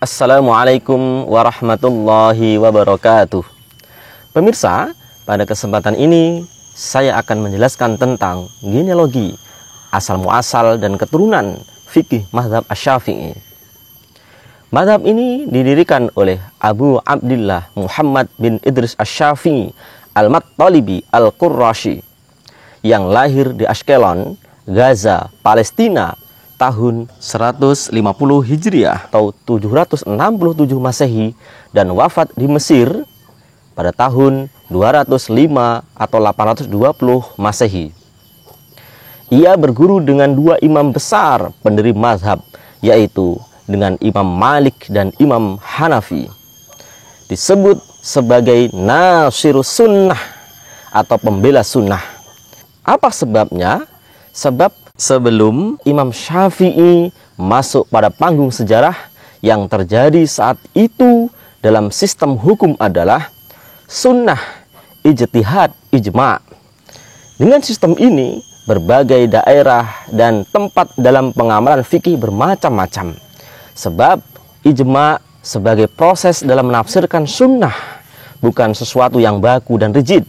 Assalamualaikum warahmatullahi wabarakatuh. Pemirsa, pada kesempatan ini saya akan menjelaskan tentang genealogi, asal-muasal dan keturunan fikih mazhab Asy-Syafi'i. Mazhab ini didirikan oleh Abu Abdillah Muhammad bin Idris Asy-Syafi'i Al-Mattalibi Al-Qurrashi yang lahir di Ashkelon, Gaza, Palestina tahun 150 Hijriah atau 767 Masehi dan wafat di Mesir pada tahun 205 atau 820 Masehi. Ia berguru dengan dua imam besar pendiri mazhab, yaitu dengan Imam Malik dan Imam Hanafi. Disebut sebagai Nasirus Sunnah atau pembela sunnah. Apa sebabnya? Sebab sebelum Imam Syafi'i masuk pada panggung sejarah, yang terjadi saat itu dalam sistem hukum adalah sunnah, ijtihad, ijma'. Dengan sistem ini, berbagai daerah dan tempat dalam pengamalan fikih bermacam-macam. Sebab ijma' sebagai proses dalam menafsirkan sunnah, bukan sesuatu yang baku dan rigid.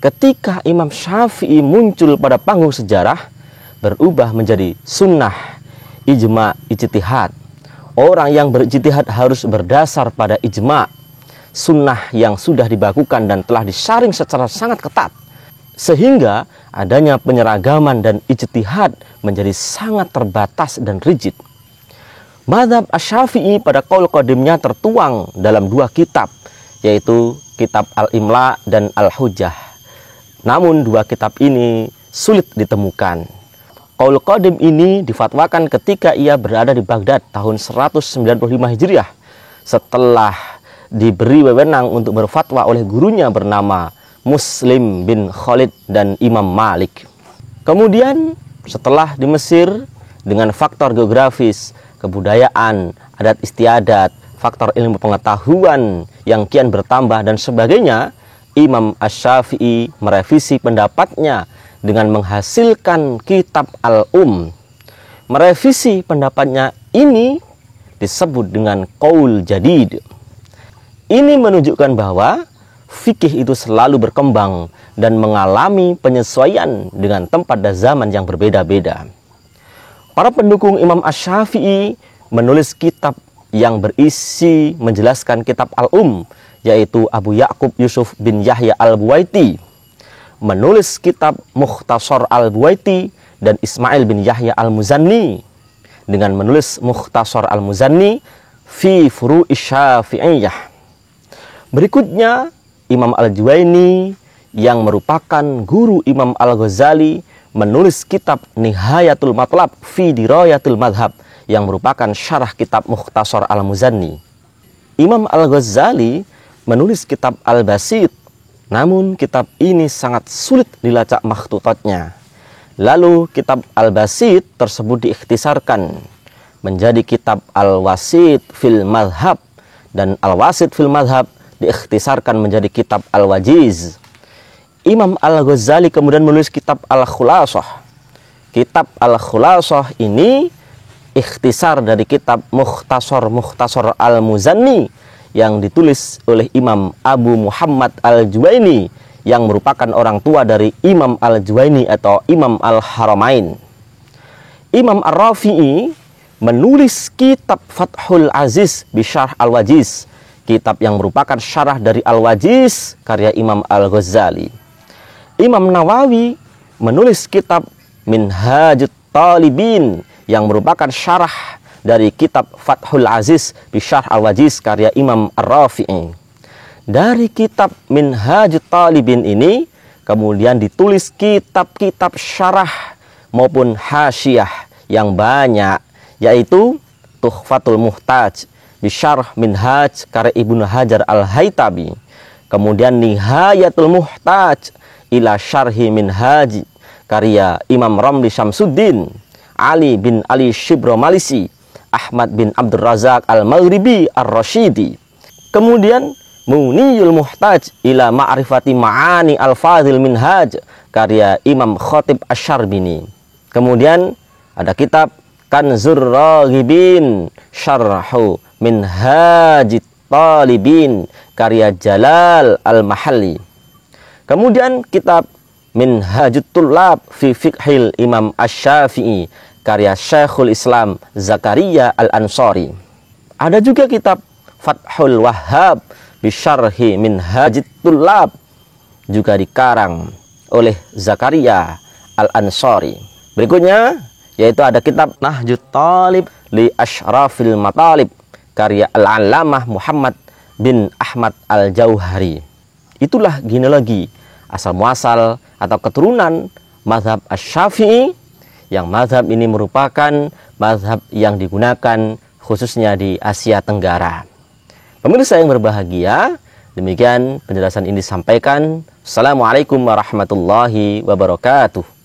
Ketika Imam Syafi'i muncul pada panggung sejarah, berubah menjadi sunnah, ijma', ijtihad. Orang yang berijtihad harus berdasar pada ijma', sunnah yang sudah dibakukan dan telah disaring secara sangat ketat, sehingga adanya penyeragaman dan ijtihad menjadi sangat terbatas dan rigid. Mazhab Asy-Syafi'i pada qaul qadimnya tertuang dalam dua kitab, yaitu kitab Al-Imla dan Al-Hujjah. Namun dua kitab ini sulit ditemukan. Qaul qadim ini difatwakan ketika ia berada di Baghdad tahun 195 Hijriah, setelah diberi wewenang untuk berfatwa oleh gurunya bernama Muslim bin Khalid dan Imam Malik. Kemudian setelah di Mesir, dengan faktor geografis, kebudayaan, adat istiadat, faktor ilmu pengetahuan yang kian bertambah dan sebagainya, Imam Asy-Syafi'i merevisi pendapatnya dengan menghasilkan kitab Merevisi pendapatnya ini disebut dengan qaul jadid. Ini menunjukkan bahwa fikih itu selalu berkembang dan mengalami penyesuaian dengan tempat dan zaman yang berbeda-beda. Para pendukung Imam Asy-Syafi'i menulis kitab yang berisi menjelaskan kitab yaitu Abu Ya'qub Yusuf bin Yahya Al-Buwaiti, menulis kitab Mukhtasar Al-Buwaiti, dan Ismail bin Yahya Al-Muzanni dengan menulis Mukhtasar Al-Muzanni fi Furu'i Syafi'iyah. Berikutnya Imam Al-Juwaini yang merupakan guru Imam Al-Ghazali menulis kitab Nihayatul Matlab fi Dirayatil Madhab yang merupakan syarah kitab Mukhtasar Al-Muzanni. Imam Al-Ghazali menulis kitab Al-Basit, namun kitab ini sangat sulit dilacak makhtutatnya. Lalu kitab Al-Basit tersebut diikhtisarkan menjadi kitab Al-Wasit fil Madhab, dan Al-Wasit fil Madhab diikhtisarkan menjadi kitab Al-Wajiz. Imam Al-Ghazali kemudian menulis kitab Al-Khulasah. Kitab Al-Khulasah ini ikhtisar dari kitab Mukhtasar Al-Muzanni yang ditulis oleh Imam Abu Muhammad Al-Juwaini yang merupakan orang tua dari Imam Al-Juwaini atau Imam Al-Haramain. Imam Ar-Rafi'i menulis kitab Fathul Aziz bisyarh Al-Wajiz, kitab yang merupakan syarah dari Al-Wajiz karya Imam Al-Ghazali. Imam Nawawi menulis kitab Minhajut Talibin yang merupakan syarah dari kitab Fathul Aziz bisyarh Al-Wajiz karya Imam Ar-Rafi'i. Dari kitab Minhajut Talibin ini kemudian ditulis kitab-kitab syarah maupun hasyiyah yang banyak, yaitu Tuhfatul Muhtaj bisyarh Minhaj karya Ibnu Hajar Al-Haytami, kemudian Nihayatul Muhtaj ila syarhi Minhaj karya Imam Ramli Syamsuddin, Ali bin Ali Shibro Malisi, Ahmad bin Abdul Razak Al-Maghribi Ar-Rashidi. Kemudian Muniyul Muhtaj ila Ma'rifati Ma'ani Al-Fadhil Minhaj karya Imam Khatib Asy-Syarbini. Kemudian ada kitab Kanzur Raghibin Syarhu Minhajit Talibin karya Jalal Al-Mahalli. Kemudian kitab Minhajut Tullab fi Fiqhil Imam Asy-Syafi'i karya Syekhul Islam Zakaria Al-Ansari. Ada juga kitab Fathul Wahhab bisyarhi Minhajit Tullab, juga dikarang oleh Zakaria Al-Ansari. Berikutnya yaitu ada kitab Nahjut Talib li Asyrafil Matalib karya Al-Allamah Muhammad bin Ahmad Al-Jauhari. Itulah genealogi asal muasal atau keturunan mazhab Asy-Syafi'i, yang mazhab ini merupakan mazhab yang digunakan khususnya di Asia Tenggara. Pemirsa yang berbahagia, demikian penjelasan ini disampaikan. Assalamualaikum warahmatullahi wabarakatuh.